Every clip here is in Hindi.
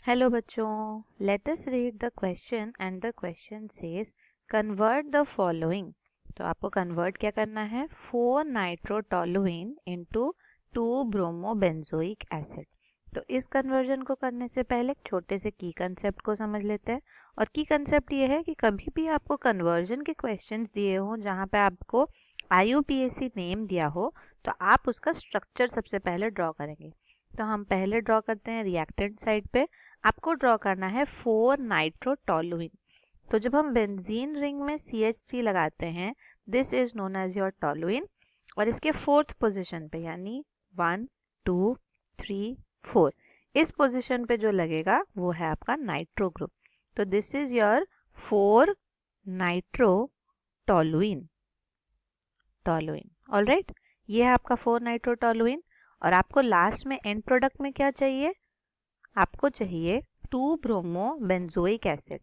हेलो बच्चों, let us read the question and the question says convert the following. तो आपको कन्वर्ट क्या करना है, 4 नाइट्रोटोलुइन इनटू 2 ब्रोमोबेंजोइक एसिड। तो इस कन्वर्जन को करने से पहले एक छोटे से की कंसेप्ट को समझ लेते हैं। और की कंसेप्ट ये है कि कभी भी आपको कन्वर्जन के क्वेश्चंस दिए हों जहाँ पे आपको IUPAC नेम दिया हो, तो आप उसका स्ट्रक्चर सबसे पहले ड्रॉ करेंगे। तो हम पहले ड्रॉ करते हैं रिएक्टेंट साइड पे। आपको ड्रॉ करना है 4 नाइट्रोटोलुइन। तो जब हम बेंजीन रिंग में CH3 लगाते हैं, this is known as your toluene. और इसके फोर्थ पोजीशन पे यानी 1 2 3 4 इस पोजीशन पे जो लगेगा वो है आपका नाइट्रो ग्रुप। तो this is your 4 nitrotoluene toluene. Alright, ये है आपका 4 नाइट्रोटोलुइन। और आपको लास्ट में एंड प्रोडक्ट में क्या चाहिए, आपको चाहिए 2 ब्रोमो बेंजोइक एसिड।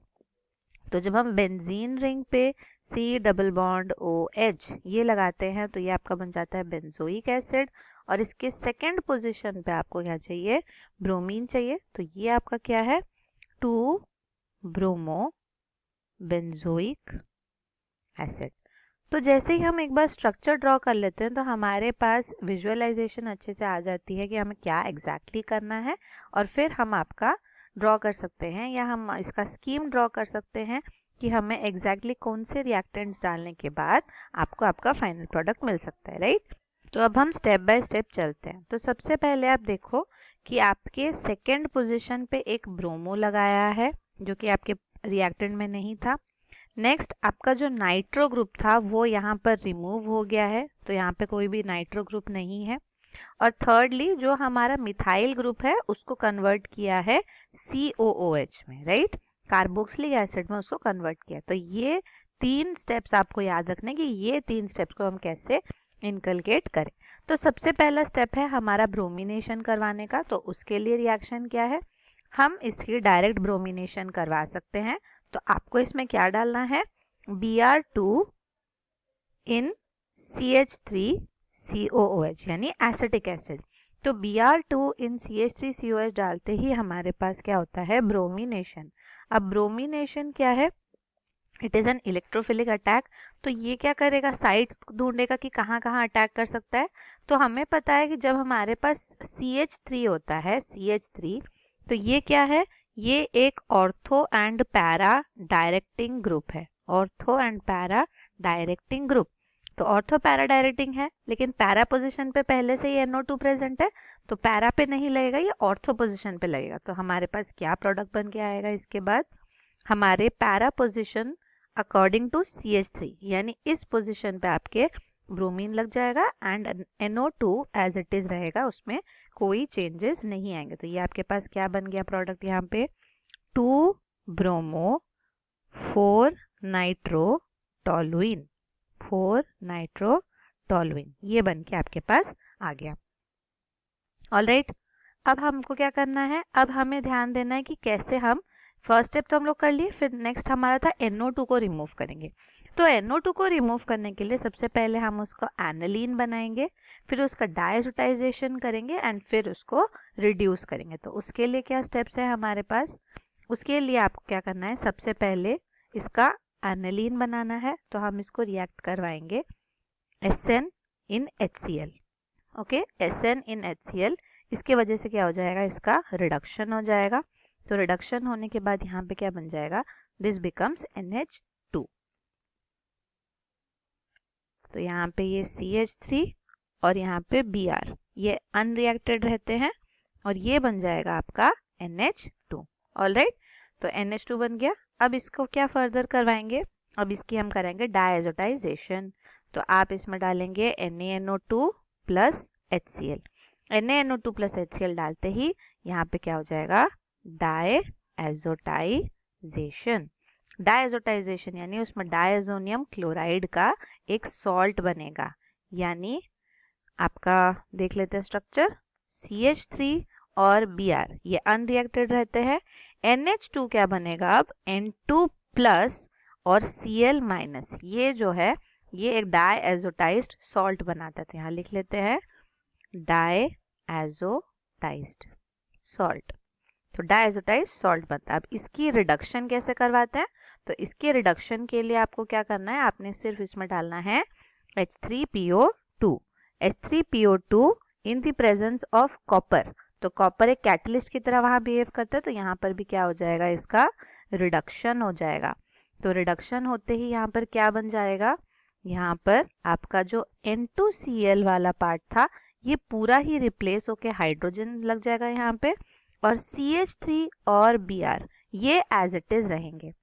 तो जब हम बेंजीन रिंग पे C डबल बॉन्ड OH ये लगाते हैं तो ये आपका बन जाता है बेंजोइक एसिड। और इसके सेकंड पोजीशन पे आपको क्या चाहिए, ब्रोमीन चाहिए। तो ये आपका क्या है, 2 ब्रोमो बेंजोइक एसिड। तो जैसे ही हम एक बार स्ट्रक्चर ड्रॉ कर लेते हैं तो हमारे पास विजुअलाइजेशन अच्छे से आ जाती है कि हमें क्या एग्जैक्टली करना है। और फिर हम आपका ड्रॉ कर सकते हैं या हम इसका स्कीम ड्रॉ कर सकते हैं कि हमें एग्जैक्टली कौन से रिएक्टेंट्स डालने के बाद आपको आपका फाइनल प्रोडक्ट मिल सकता है, राइट। तो अब हम स्टेप बाय स्टेप चलते हैं। तो सबसे पहले आप देखो कि आपके सेकेंड पोजिशन पे एक ब्रोमो लगाया है जो कि आपके रिएक्टेंट में नहीं था। नेक्स्ट आपका जो नाइट्रो ग्रुप था वो यहाँ पर रिमूव हो गया है, तो यहाँ पे कोई भी नाइट्रो ग्रुप नहीं है। और थर्डली जो हमारा मिथाइल ग्रुप है उसको कन्वर्ट किया है COOH में, राइट, कार्बोक्सिलिक एसिड में उसको कन्वर्ट किया। तो ये 3 स्टेप्स आपको याद रखने कि ये 3 स्टेप्स को हम कैसे इनकलकेट करें। तो सबसे पहला स्टेप है हमारा ब्रोमिनेशन करवाने का। तो उसके लिए रिएक्शन क्या है, हम इसकी डायरेक्ट ब्रोमिनेशन करवा सकते हैं। तो आपको इसमें क्या डालना है, Br2 इन CH3COOH यानी एसिटिक एसिड। तो Br2 इन CH3COH डालते ही हमारे पास क्या होता है, ब्रोमिनेशन। अब ब्रोमिनेशन क्या है, it is an electrophilic attack. तो ये क्या करेगा, साइट्स ढूंढेगा कि कहाँ कहाँ अटैक कर सकता है। तो हमें पता है कि जब हमारे पास CH3 होता है, CH3, तो ये क्या है, ये एक ortho and para directing group है। Ortho and para directing group. तो ऑर्थो पैरा डायरेक्टिंग है लेकिन पैरा पोजीशन पे पहले से ही NO2 प्रेजेंट है, तो पैरा पे नहीं लगेगा, ये ऑर्थो पोजीशन पे लगेगा। तो हमारे पास क्या प्रोडक्ट बन के आएगा इसके बाद, हमारे para position according to CH3 यानी इस पोजीशन पे आपके ब्रोमीन लग जाएगा and NO2 as it is रहेगा, उसमें कोई चेंजेस नहीं आएंगे। तो ये आपके पास क्या बन गया प्रोडक्ट, यहाँ पे 2 bromo 4 nitro toluene, 4 nitro toluene, ये बन के आपके पास आ गया। ऑलराइट, अब हमको क्या करना है, अब हमें ध्यान देना है कि कैसे हम, फर्स्ट स्टेप तो हम लोग कर लिए, फिर नेक्स्ट हमारा था NO2 को रिमूव करेंगे। तो NO2 को रिमूव करने के लिए सबसे पहले हम उसको एनालीन बनाएंगे, फिर उसका डायजोटाइजेशन करेंगे एंड फिर उसको रिड्यूस करेंगे। तो उसके लिए क्या स्टेप्स है हमारे पास, उसके लिए आपको क्या करना है, सबसे पहले इसका एनालीन बनाना है। तो हम इसको रिएक्ट करवाएंगे SN इन HCl। ओके, SN इन HCl, इसके वजह से क्या हो जाएगा, इसका रिडक्शन हो जाएगा। तो रिडक्शन होने के बाद यहाँ पे क्या बन जाएगा, दिस बिकम्स NH2। तो यहाँ पे ये CH3 और यहाँ पे Br ये अनरिएक्टेड रहते हैं और ये बन जाएगा आपका NH2। ऑलराइट, तो NH2 बन गया। अब इसको क्या फर्दर करवाएंगे, अब इसकी हम करेंगे डायजोटाइजेशन। तो आप इसमें डालेंगे NaNO2 plus HCl। NaNO2 plus HCl डालते ही यहाँ पे क्या हो जाएगा, डायएजोटाइजेशन। डायएजोटाइजेशन यानी उसमें डायजोनियम क्लोराइड का एक सॉल्ट बनेगा। यानी आपका देख लेते हैं स्ट्रक्चर, CH3 और Br ये अनरिएक्टेड रहते हैं। NH2 क्या बनेगा, अब N2 प्लस और Cl माइनस, ये जो है ये एक डायएजोटाइज्ड सॉल्ट बनाता है। तो यहाँ लिख लेते हैं डायएजोटाइज्ड सॉल्ट। तो डायजोटाइज सॉल्ट बनता है। अब इसकी रिडक्शन कैसे करवाते हैं? तो इसके रिडक्शन के लिए आपको क्या करना है, आपने सिर्फ इसमें डालना है H3PO2। H3PO2 in the presence of copper. तो कॉपर एक कैटलिस्ट की तरह वहां बिहेव करता है, तो यहाँ पर भी क्या हो जाएगा, इसका रिडक्शन हो जाएगा। तो रिडक्शन होते ही यहाँ पर क्या बन जाएगा, यहाँ पर आपका जो N2Cl वाला पार्ट था ये पूरा ही रिप्लेस होके हाइड्रोजन लग जाएगा यहाँ पे, और CH3 और Br ये एज इट इज रहेंगे,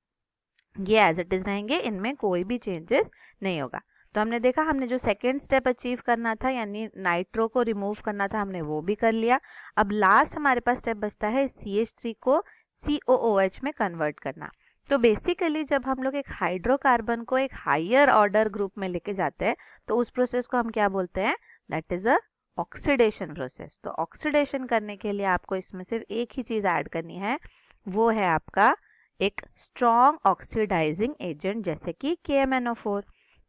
ये एज इट इज रहेंगे, इनमें कोई भी चेंजेस नहीं होगा। तो हमने देखा, हमने जो सेकेंड स्टेप अचीव करना था यानी नाइट्रो को रिमूव करना था, हमने वो भी कर लिया। अब लास्ट हमारे पास स्टेप बचता है CH3 को COOH में कन्वर्ट करना। तो बेसिकली जब हम लोग एक हाइड्रोकार्बन को एक हायर ऑर्डर ग्रुप में लेके जाते हैं तो उस प्रोसेस को हम क्या बोलते हैं, that is a oxidation process. तो ऑक्सीडेशन करने के लिए आपको इसमें सिर्फ एक ही चीज ऐड करनी है, वो है आपका एक स्ट्रॉन्ग ऑक्सीडाइजिंग एजेंट जैसे कि KMnO4।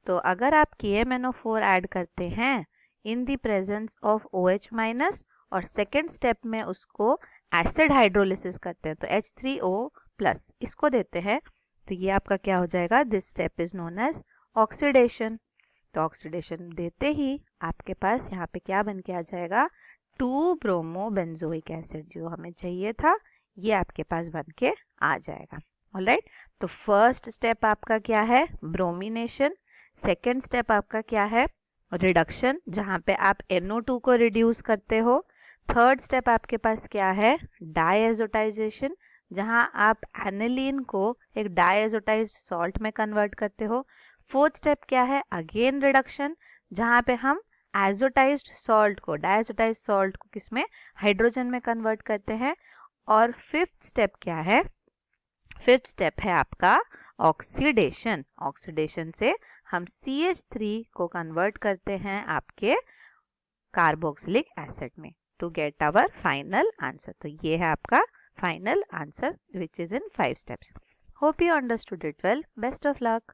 तो अगर आप KMnO4 ऐड करते हैं in the presence of OH- और सेकेंड स्टेप में उसको एसिड हाइड्रोलिसिस करते हैं तो H3O+ इसको देते हैं, तो ये आपका क्या हो जाएगा, this step is known as oxidation. तो ऑक्सीडेशन देते ही आपके पास यहाँ पे क्या बन के आ जाएगा, 2-ब्रोमो बेंजोइक एसिड, जो हमें चाहिए था ये आपके पास बन के आ जाएगा। ऑलराइट, तो फर्स्ट स्टेप आपका क्या है, ब्रोमिनेशन। सेकेंड स्टेप आपका क्या है, रिडक्शन, जहां पे आप NO2 को रिड्यूस करते हो। थर्ड स्टेप आपके पास क्या है, डायएजोटाइजेशन, जहां आप एनिलीन को एक डायएजोटाइज्ड सॉल्ट में कन्वर्ट करते हो। फोर्थ स्टेप क्या है, अगेन रिडक्शन, जहां पे हम एजोटाइज्ड सॉल्ट को, डायएजोटाइज्ड सॉल्ट को किसमें, हाइड्रोजन में कन्वर्ट करते हैं। और फिफ्थ स्टेप क्या है, फिफ्थ स्टेप है आपका ऑक्सीडेशन। ऑक्सीडेशन से हम CH3 को कन्वर्ट करते हैं आपके कार्बोक्सिलिक एसिड में to get our final answer. तो ये है आपका final answer which is in 5 steps. Hope you understood it well. Best of luck.